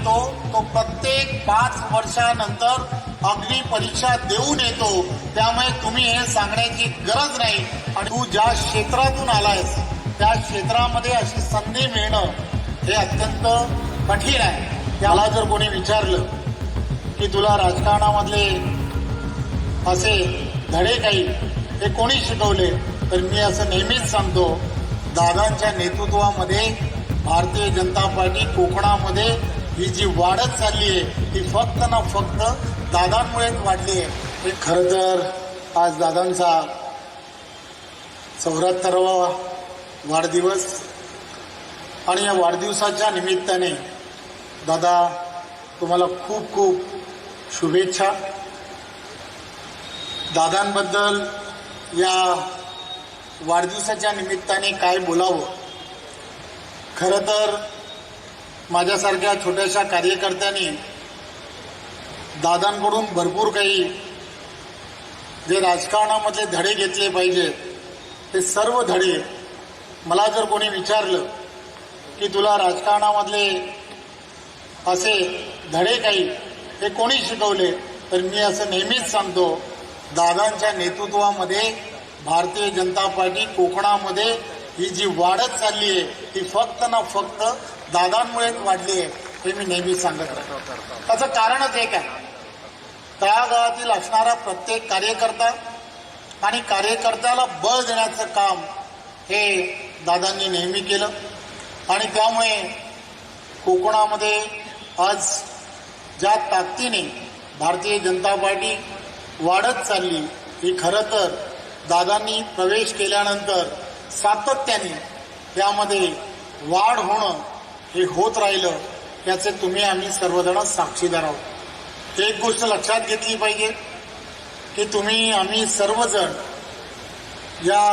येतो तो प्रत्येक 5 वर्षानंतर अग्नी परीक्षा देऊन येतो. त्यामुळे तुम्ही हे सांगण्याची गरज नाही. आणि तू ज्या क्षेत्रातून आलायस त्या क्षेत्रामध्ये अशी संधी मिळणं हे अत्यंत कठीण आहे. त्याला जर कोणी विचारलं की तुला राजकारणामधले असे धडे काही हे कोणी शिकवले, तर मी असं नेहमीच सांगतो, दादांच्या नेतृत्वामध्ये भारतीय जनता पार्टी कोकणामध्ये ही जी वाढत चालली आहे ती फक्त ना फक्त दादांमुळेच वाढली आहे. खरं तर आज दादांचा 74वा वाढदिवस आणि या वाढदिवसाच्या निमित्ताने दादा तुम्हाला खूप खूप शुभेच्छा. दादांबद्दल या वाढदिवसाच्या निमित्ताने काय बोलावं. खरं तर माझ्यासारख्या छोट्याशा कार्यकर्त्यांनी दादांकडून भरपूर काही जे राजकारणामधले धडे घेतले पाहिजेत ते सर्व धडे मला जर कोणी विचारलं की तुला राजकारणामधले असे धडे काही हे कोणी शिकवले, तर मी असं नेहमीच सांगतो, दादांच्या नेतृत्वामध्ये भारतीय जनता पार्टी कोकणामध्ये ही जी वाढत चालली आहे ती फक्त ना फक्त दादांमुळेच वाढली आहे हे मी नेहमी सांगत राहतो. त्याचं कारणच एक आहे, तळागाळातील असणारा प्रत्येक कार्यकर्ता आणि कार्यकर्त्याला बळ देण्याचं काम हे दादांनी नेहमी केलं. आणि त्यामुळे कोकणामध्ये आज ज्या ताकदीने भारतीय जनता पार्टी वाढत चालली ही खरं तर दादांनी प्रवेश केल्यानंतर सातत्याने त्यामध्ये वाढ होणं हे होत राहिलं. याचे तुम्ही आम्ही सर्वजण साक्षीदार आहोत. एक गोष्ट लक्षात घेतली पाहिजे की तुम्ही आम्ही सर्वजण या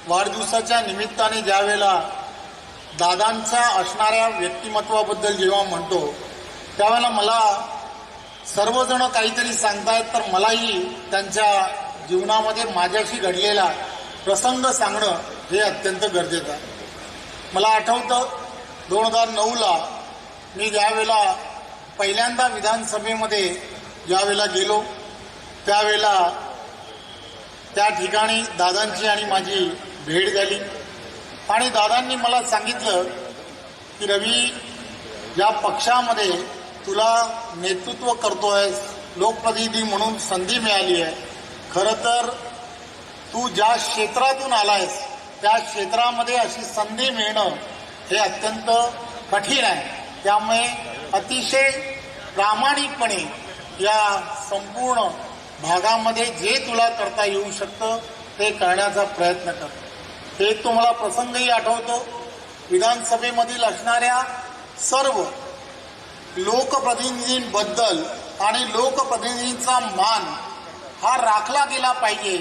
वाढदिवसाच्या निमित्ताने ज्यावेळेला दादांच्या असणाऱ्या व्यक्तिमत्वाबद्दल जेव्हा म्हणतो त्यावेळेला मला सर्वजण काहीतरी सांगतायत, तर मलाही त्यांच्या जीवनामध्ये माझ्याशी घडलेला प्रसंग सांगणं हे अत्यंत गरजेचं आहे. मला आठवतं 2009ला मी ज्यावेळेला पहिल्यांदा विधानसभेमध्ये ज्यावेळेला गेलो त्यावेळेला त्या ठिकाणी दादांची आणि माझी भेट झाली आणि दादांनी मला सांगितलं की रवी, या पक्षामध्ये तुला नेतृत्व करतोय, लोकप्रतिनिधी म्हणून संधी मिळाली आहे. खरं तर तू ज्या क्षेत्रातून आलायस त्या क्षेत्रामध्ये अशी संधी मिळणं हे अत्यंत कठीण आहे. त्यामुळे अतिशय प्रामाणिकपणे या संपूर्ण भागामध्ये जे तुला करता येऊ शकतं ते करण्याचा प्रयत्न कर. एक तुम्हाला प्रसंगही आठवतो, विधानसभेमधील असणाऱ्या सर्व लोकप्रतिनिधींबद्दल आणि लोकप्रतिनिधींचा मान हा राखला गेला पाहिजे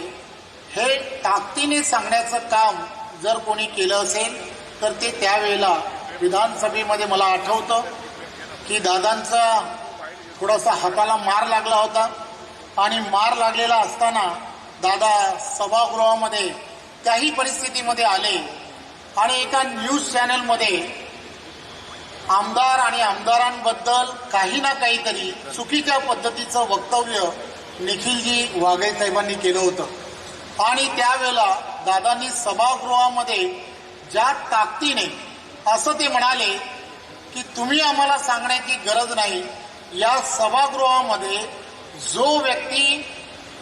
हे ताकदीने सांगण्याचं काम जर कोणी केलं असेल तर ते त्यावेळेला विधानसभेमध्ये मला आठवतं की दादांचा थोडासा हाताला मार लागला होता आणि मार लागलेला असताना दादा सभागृहामध्ये त्याही परिस्थितीमध्ये आले आणि एका न्यूज चॅनलमध्ये आमदार आणि आमदारांबद्दल काही ना काहीतरी चुकीच्या पद्धतीचं वक्तव्य निखिलजी वाघे साहेबांनी केलं होतं आणि त्यावेळेला दादांनी सभागृहामध्ये ज्या ताकदीने असं ते म्हणाले की तुम्ही आम्हाला सांगण्याची गरज नाही, या सभागृहामध्ये जो व्यक्ती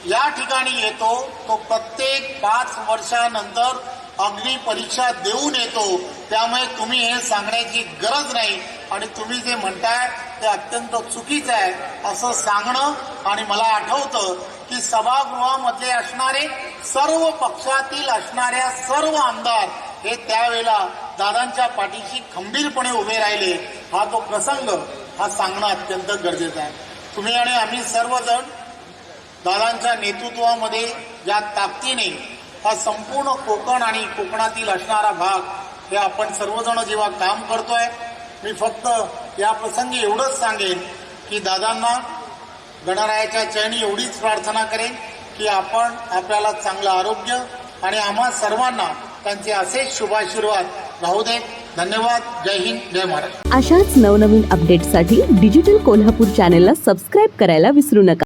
या ठिकाणी येतो तो प्रत्येक 5 वर्षानंतर अग्नी परीक्षा देऊन येतो. त्यामुळे तुम्ही हे सांगण्याची गरज नाही आणि तुम्ही जे म्हणताय ते अत्यंत चुकीचं आहे असं सांगणं. आणि मला आठवतं की सभागृहामध्ये असणारे सर्व पक्षातील असणाऱ्या सर्व आमदार हे त्यावेळेला दादांच्या पाठीशी खंबीरपणे उभे राहिले. हा तो प्रसंग हा सांगणं अत्यंत गरजेचं आहे. तुम्ही आणि आम्ही सर्वजण दादांच्या नेतृत्वामध्ये या ताकदीने हा संपूर्ण कोकण आणि कोकणातील असणारा भाग हे आपण सर्वजण जेव्हा काम करतोय, मी फक्त या प्रसंगी एवढंच सांगेन की दादांना गणरायाच्या चरणी एवढीच प्रार्थना करेन की आपण आपल्याला चांगलं आरोग्य आणि आम्हा सर्वांना त्यांचे असेच शुभाशीर्वाद राहू देत. धन्यवाद. जय हिंद, जय महाराष्ट्र. अशाच नवनवीन अपडेट्ससाठी डिजिटल कोल्हापूर चॅनेलला सबस्क्राईब करायला विसरू नका.